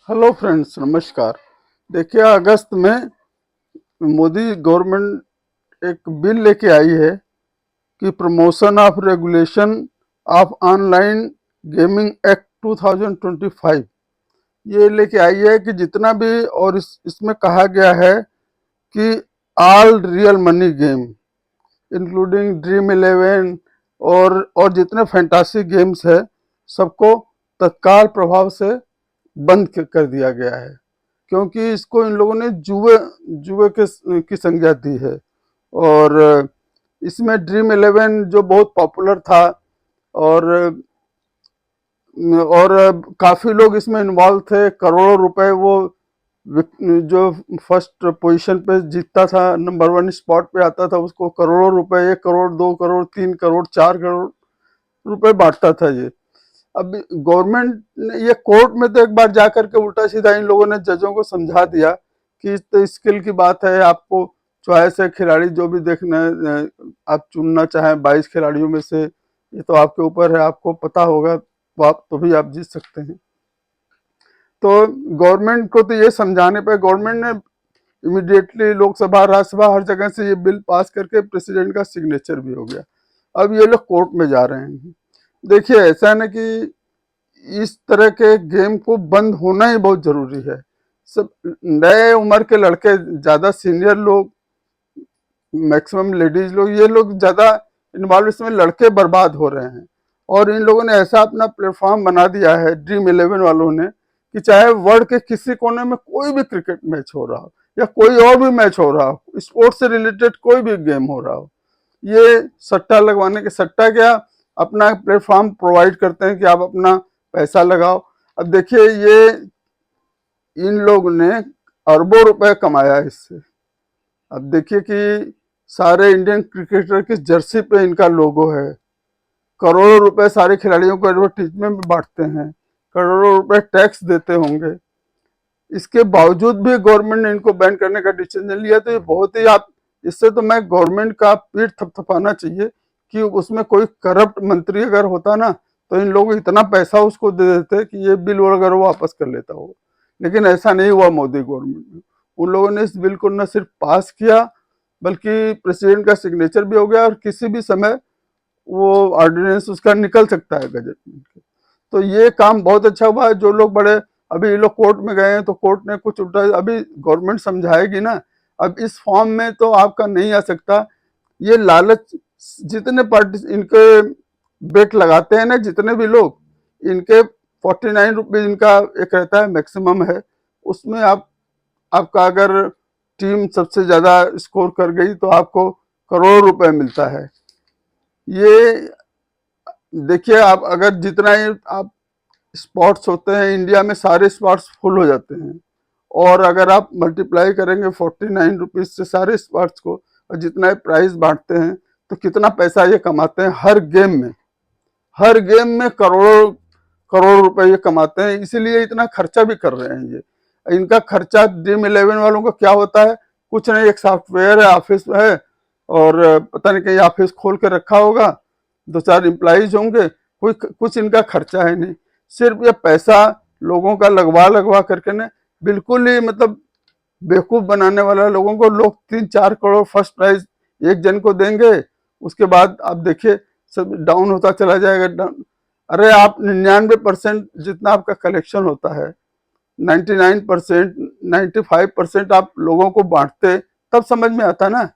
Hello friends, नमस्कार। देखिए, अगस्त में मोदी गवर्नमेंट एक बिल लेके आई है कि promotion of regulation of online gaming act 2025 ये लेके आई है कि जितना भी, और इसमें कहा गया है कि all real money game including dream eleven और जितने फैंटासी गेम्स है सबको तत्काल प्रभाव से बंद कर दिया गया है, क्योंकि इसको इन लोगों ने जुए जुए के की संज्ञा दी है। और इसमें ड्रीम इलेवन जो बहुत पॉपुलर था, और काफी लोग इसमें इन्वॉल्व थे। करोड़ों रुपए वो जो फर्स्ट पोजीशन पे जीतता था, नंबर वन स्पॉट पे आता था, उसको करोड़ों रुपए, 1 करोड़, 2 करोड़, 3 करोड़, 4 करोड़ रुपए बांटता था ये। अब गवर्नमेंट ने ये कोर्ट में तो एक बार जा करके उल्टा सीधा इन लोगों ने जजों को समझा दिया कि तो स्किल की बात है, आपको चॉइस है, खिलाड़ी जो भी देखना है आप चुनना चाहें 22 खिलाड़ियों में से, ये तो आपके ऊपर है, आपको पता होगा तो आप तो भी आप जीत सकते हैं। तो गवर्नमेंट को तो ये समझाने पर गवर्नमेंट ने इमिडिएटली लोकसभा, राज्यसभा, हर जगह से ये बिल पास करके प्रेसिडेंट का सिग्नेचर भी हो गया। अब ये लोग कोर्ट में जा रहे हैं। देखिए, ऐसा है ना कि इस तरह के गेम को बंद होना ही बहुत जरूरी है। सब नए उम्र के लड़के, ज्यादा सीनियर लोग, मैक्सिमम लेडीज लोग, ये लोग ज्यादा इन्वॉल्व, इसमें लड़के बर्बाद हो रहे हैं। और इन लोगों ने ऐसा अपना प्लेटफॉर्म बना दिया है, ड्रीम इलेवन वालों ने, कि चाहे वर्ल्ड के किसी कोने में कोई भी क्रिकेट मैच हो रहा हो या कोई और भी मैच हो रहा हो, स्पोर्ट्स से रिलेटेड कोई भी गेम हो रहा हो, ये सट्टा लगवाने के, सट्टा क्या, अपना प्लेटफॉर्म प्रोवाइड करते हैं कि आप अपना पैसा लगाओ। अब देखिए, ये इन लोग ने अरबों रुपए कमाया इससे। अब देखिए कि सारे इंडियन क्रिकेटर की जर्सी पे इनका लोगो है। करोड़ों रुपए सारे खिलाड़ियों को एडवर्टीजमेंट में बांटते हैं, करोड़ों रुपए टैक्स देते होंगे। इसके बावजूद भी गवर्नमेंट ने इनको बैन करने का डिसीजन लिया, तो ये बहुत ही, आप इससे तो मैं गवर्नमेंट का पीठ थपथपाना चाहिए कि उसमें कोई करप्ट मंत्री अगर होता ना, तो इन लोगों को इतना पैसा उसको दे देते कि ये बिल वगैरह वापस कर लेता हो। लेकिन ऐसा नहीं हुआ मोदी गवर्नमेंट में। उन लोगों ने इस बिल को न सिर्फ पास किया, बल्कि प्रेसिडेंट का सिग्नेचर भी हो गया, और किसी भी समय वो ऑर्डिनेंस उसका निकल सकता है गजट में। तो ये काम बहुत अच्छा हुआ है। जो लोग बड़े, अभी ये लोग कोर्ट में गए हैं तो कोर्ट ने कुछ उल्टा, अभी गवर्नमेंट समझाएगी ना। अब इस फॉर्म में तो आपका नहीं आ सकता। ये लालच, जितने पार्टी इनके बेट लगाते हैं ना, जितने भी लोग, इनके 49 रुपीज इनका एक रहता है, मैक्सिमम है। उसमें आपका अगर टीम सबसे ज्यादा स्कोर कर गई तो आपको करोड़ रुपए मिलता है। ये देखिए, आप अगर जितना ही आप स्पॉट्स होते हैं इंडिया में, सारे स्पॉट्स फुल हो जाते हैं। और अगर आप मल्टीप्लाई करेंगे 49 रुपीज से सारे स्पॉट्स को, और जितना ही प्राइस बांटते हैं, तो कितना पैसा ये कमाते हैं हर गेम में। हर गेम में करोड़ों करोड़ रुपए ये कमाते हैं, इसीलिए इतना खर्चा भी कर रहे हैं ये। इनका खर्चा ड्रीम इलेवन वालों का क्या होता है? कुछ नहीं, एक सॉफ्टवेयर है, ऑफिस है, और पता नहीं कहीं ऑफिस खोल के रखा होगा, 2 4 एम्प्लॉइज होंगे, कोई कुछ इनका खर्चा है नहीं। सिर्फ ये पैसा लोगों का लगवा लगवा करके ना, बिल्कुल ही मतलब बेवकूफ बनाने वाला लोगों को। लोग 3 4 करोड़ फर्स्ट प्राइज एक जन को देंगे, उसके बाद आप देखिए सब डाउन होता चला जाएगा, डाउन। अरे आप 99% जितना आपका कलेक्शन होता है, 99%, 95% आप लोगों को बांटते, तब समझ में आता ना।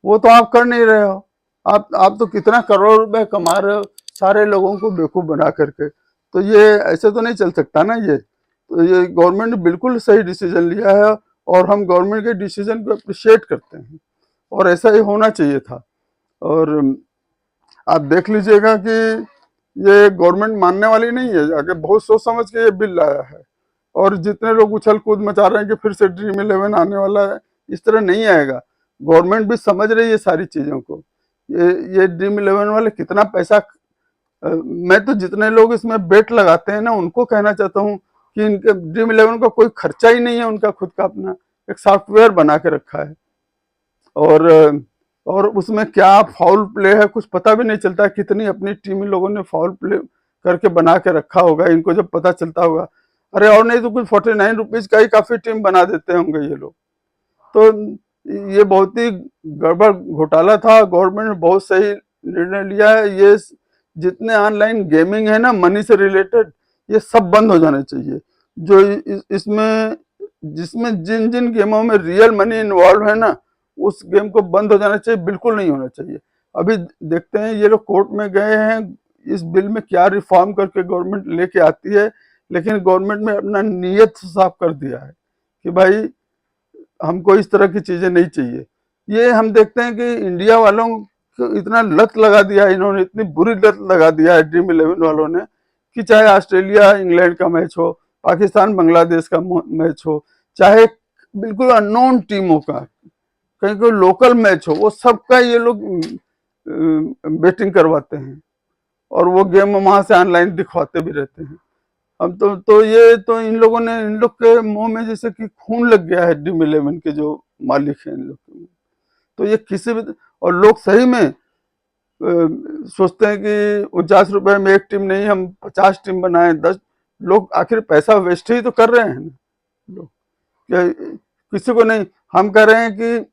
वो तो आप कर नहीं रहे हो। आप तो कितना करोड़ रुपए कमा रहे हो सारे लोगों को बेवकूफ बना करके। तो ये ऐसे तो नहीं चल सकता ना। ये तो ये गवर्नमेंट ने बिल्कुल सही डिसीजन लिया है, और हम गवर्नमेंट के डिसीजन को अप्रिशिएट करते हैं, और ऐसा ही होना चाहिए था। और आप देख लीजिएगा कि ये गवर्नमेंट मानने वाली नहीं है, आगे बहुत सोच समझ के ये बिल लाया है। और जितने लोग उछल कूद मचा रहे हैं कि फिर से ड्रीम इलेवन आने वाला है, इस तरह नहीं आएगा। गवर्नमेंट भी समझ रही है सारी चीजों को। ये ड्रीम इलेवन वाले कितना पैसा, मैं तो जितने लोग इसमें बेट लगाते हैं ना, उनको कहना चाहता हूँ कि इनके ड्रीम इलेवन का कोई खर्चा ही नहीं है, उनका खुद का अपना एक सॉफ्टवेयर बना के रखा है। और और उसमें क्या फाउल प्ले है कुछ पता भी नहीं चलता। कितनी अपनी टीम लोगों ने फाउल प्ले करके बना के रखा होगा, इनको जब पता चलता होगा। अरे और नहीं तो कुछ 49 रुपीज का ही काफी टीम बना देते होंगे ये लोग। तो ये बहुत ही गड़बड़ घोटाला था। गवर्नमेंट ने बहुत सही निर्णय लिया है। ये जितने ऑनलाइन गेमिंग है ना मनी से रिलेटेड, ये सब बंद हो जाने चाहिए। जो इसमें जिसमें जिन जिन गेमों में रियल मनी इन्वॉल्व है ना, उस गेम को बंद हो जाना चाहिए, बिल्कुल नहीं होना चाहिए। अभी देखते हैं ये लोग कोर्ट में गए हैं, इस बिल में क्या रिफॉर्म करके गवर्नमेंट लेके आती है। लेकिन गवर्नमेंट ने अपना नीयत साफ कर दिया है कि भाई हमको इस तरह की चीजें नहीं चाहिए। ये हम देखते हैं कि इंडिया वालों को इतना लत लगा दिया है, इन्होंने इतनी बुरी लत लगा दिया है ड्रीम 11 वालों ने, कि चाहे ऑस्ट्रेलिया इंग्लैंड का मैच हो, पाकिस्तान बांग्लादेश का मैच हो, चाहे बिल्कुल अननोन टीमों का कहीं कोई लोकल मैच हो, वो सबका ये लोग बेटिंग करवाते हैं और वो गेम वहां से ऑनलाइन दिखवाते भी रहते हैं। हम तो ये तो इन लोगों ने, इन लोग के मुंह में जैसे कि खून लग गया है ड्रीम 11 के जो मालिक हैं इन लोग के। तो ये किसी भी, और लोग सही में सोचते हैं कि 50 रुपए में एक टीम नहीं, हम 50 टीम बनाए, 10 लोग, आखिर पैसा वेस्ट ही तो कर रहे हैं लोग। किसी को नहीं, हम कह रहे हैं कि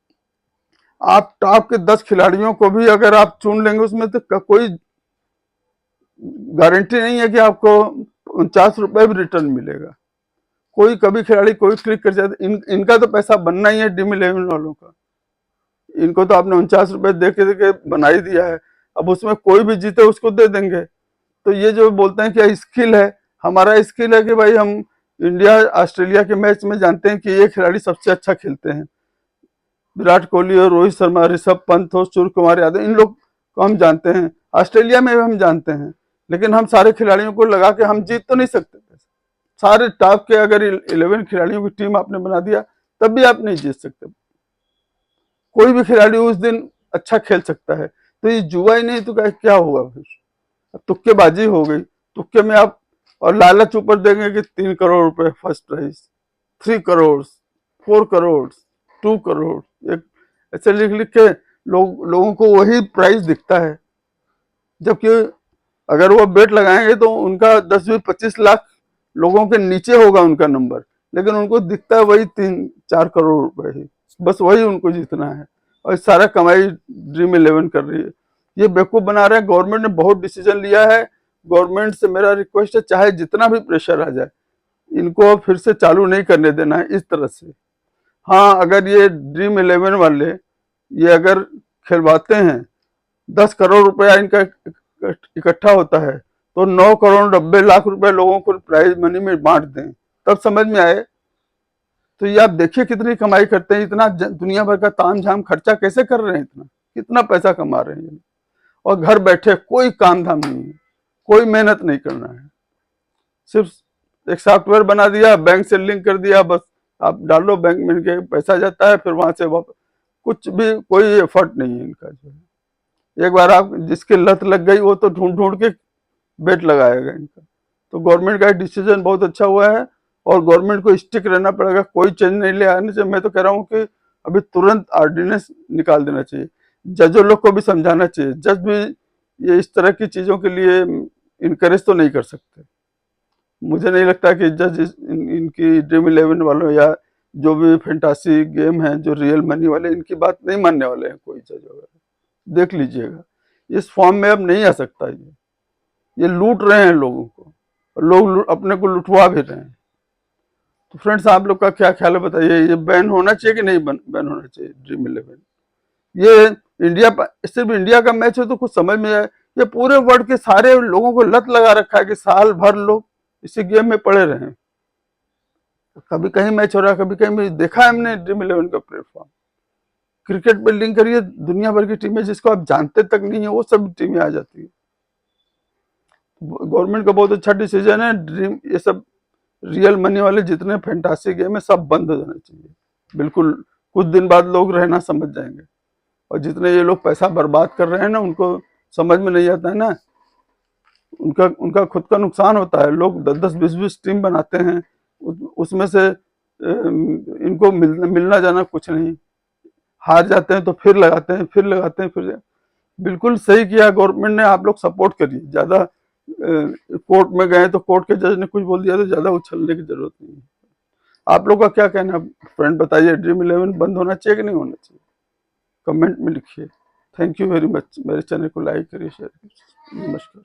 आप टॉप के 10 खिलाड़ियों को भी अगर आप चुन लेंगे उसमें तो कोई गारंटी नहीं है कि आपको 49 रुपए भी रिटर्न मिलेगा। कोई कभी खिलाड़ी कोई क्लिक कर जाता, इनका तो पैसा बनना ही है ड्रीम 11 वालों का। इनको तो आपने 49 रुपए दे के बना ही दिया है, अब उसमें कोई भी जीते उसको दे देंगे। तो ये जो बोलते हैं कि स्किल है, हमारा स्किल है कि भाई हम इंडिया ऑस्ट्रेलिया के मैच में जानते हैं कि ये खिलाड़ी सबसे अच्छा खेलते हैं, विराट कोहली और रोहित शर्मा, ऋषभ पंत हो, सूर्य कुमार यादव, इन लोग को हम जानते हैं, ऑस्ट्रेलिया में भी हम जानते हैं। लेकिन हम सारे खिलाड़ियों को लगा के हम जीत तो नहीं सकते। सारे टॉप के अगर 11 खिलाड़ियों की टीम आपने बना दिया तब भी आप नहीं जीत सकते। कोई भी खिलाड़ी उस दिन अच्छा खेल सकता है। तो ये जुआ ही नहीं तो क्या हुआ फिर? तुक्केबाजी हो गई। तुक्के में आप और लालच ऊपर देंगे कि 3 करोड़ रुपए फर्स्ट प्राइज, 3 करोड़, 4 करोड़, 2 करोड़, एक ऐसे लिख लिख के लोगों को वही प्राइस दिखता है। जबकि अगर वो बेट लगाएंगे तो उनका 10-20-25 लाख लोगों के नीचे होगा उनका नंबर, लेकिन उनको दिखता है वही 3-4 करोड़ रुपए ही, बस वही उनको जीतना है। और सारा कमाई ड्रीम 11 कर रही है। ये बेवकूफ बना रहे हैं। गवर्नमेंट ने बहुत डिसीजन लिया है। गवर्नमेंट से मेरा रिक्वेस्ट है, चाहे जितना भी प्रेशर आ जाए, इनको फिर से चालू नहीं करने देना है इस तरह से। हाँ, अगर ये ड्रीम 11 वाले ये अगर खिलवाते हैं, 10 करोड़ रुपया इनका इकट्ठा होता है, तो 9 करोड़ 90 लाख रुपए लोगों को प्राइज मनी में बांट दें, तब समझ में आए। तो ये आप देखिए कितनी कमाई करते हैं, इतना दुनिया भर का ताम झाम खर्चा कैसे कर रहे हैं, इतना कितना पैसा कमा रहे हैं। और घर बैठे कोई काम धाम नहीं है, कोई मेहनत नहीं करना है, सिर्फ एक सॉफ्टवेयर बना दिया, बैंक से लिंक कर दिया, बस आप डालो, बैंक में इनके पैसा जाता है, फिर वहां से वापस, कुछ भी कोई एफर्ट नहीं है इनका जो है। एक बार आप जिसके लत लग गई वो तो ढूंढ ढूंढ के बेट लगाएगा इनका। तो गवर्नमेंट का डिसीजन बहुत अच्छा हुआ है और गवर्नमेंट को स्टिक रहना पड़ेगा, कोई चेंज नहीं ले आने चाहिए। मैं तो कह रहा हूँ कि अभी तुरंत ऑर्डिनेंस निकाल देना चाहिए, जजों लोग को भी समझाना चाहिए। जज भी ये इस तरह की चीजों के लिए इनकरेज तो नहीं कर सकते। मुझे नहीं लगता कि जज इनकी ड्रीम 11 वालों या जो भी फैंटासी गेम है, जो रियल मनी वाले, इनकी बात नहीं मानने वाले हैं कोई जज वगैरह। देख लीजिएगा, इस फॉर्म में अब नहीं आ सकता। ये लूट रहे हैं लोगों को, लोग अपने को लुटवा भी रहे हैं। तो फ्रेंड्स, आप लोग का क्या ख्याल है बताइए, ये बैन होना चाहिए कि नहीं बैन होना चाहिए ड्रीम 11? ये इंडिया, सिर्फ इंडिया का मैच है तो कुछ समझ में आए, ये पूरे वर्ल्ड के सारे लोगों को लत लगा रखा है कि साल भर लोग इसी गेम में पड़े रहे। कभी कहीं मैच हो रहा है, कभी कहीं मैच देखा है हमने ड्रीम 11 का प्लेटफॉर्म। क्रिकेट पे लिंक करिए, दुनिया भर की टीमें जिसको आप जानते तक नहीं है वो सब टीमें आ जाती है। गवर्नमेंट का बहुत अच्छा डिसीजन है। ड्रीम, ये सब रियल मनी वाले जितने फैंटासी गेम है सब बंद हो जाने चाहिए, बिल्कुल। कुछ दिन बाद लोग रहना समझ जाएंगे। और जितने ये लोग पैसा बर्बाद कर रहे हैं ना, उनको समझ में नहीं आता है ना, उनका उनका खुद का नुकसान होता है। लोग 10-10 20-20 टीम बनाते हैं, उसमें से इनको मिलना जाना कुछ नहीं, हार जाते हैं तो फिर लगाते हैं, फिर लगाते हैं, फिर बिल्कुल सही किया गवर्नमेंट ने। आप लोग सपोर्ट करिए, ज्यादा कोर्ट में गए तो कोर्ट के जज ने कुछ बोल दिया तो ज्यादा उछलने की जरूरत नहीं है। आप लोग का क्या कहना है फ्रेंड, बताइए, ड्रीम 11 बंद होना चाहिए कि नहीं होना चाहिए? कमेंट में लिखिए। Thank you very much. मेरे चैनल को लाइक करिए, शेयर करिए। नमस्कार।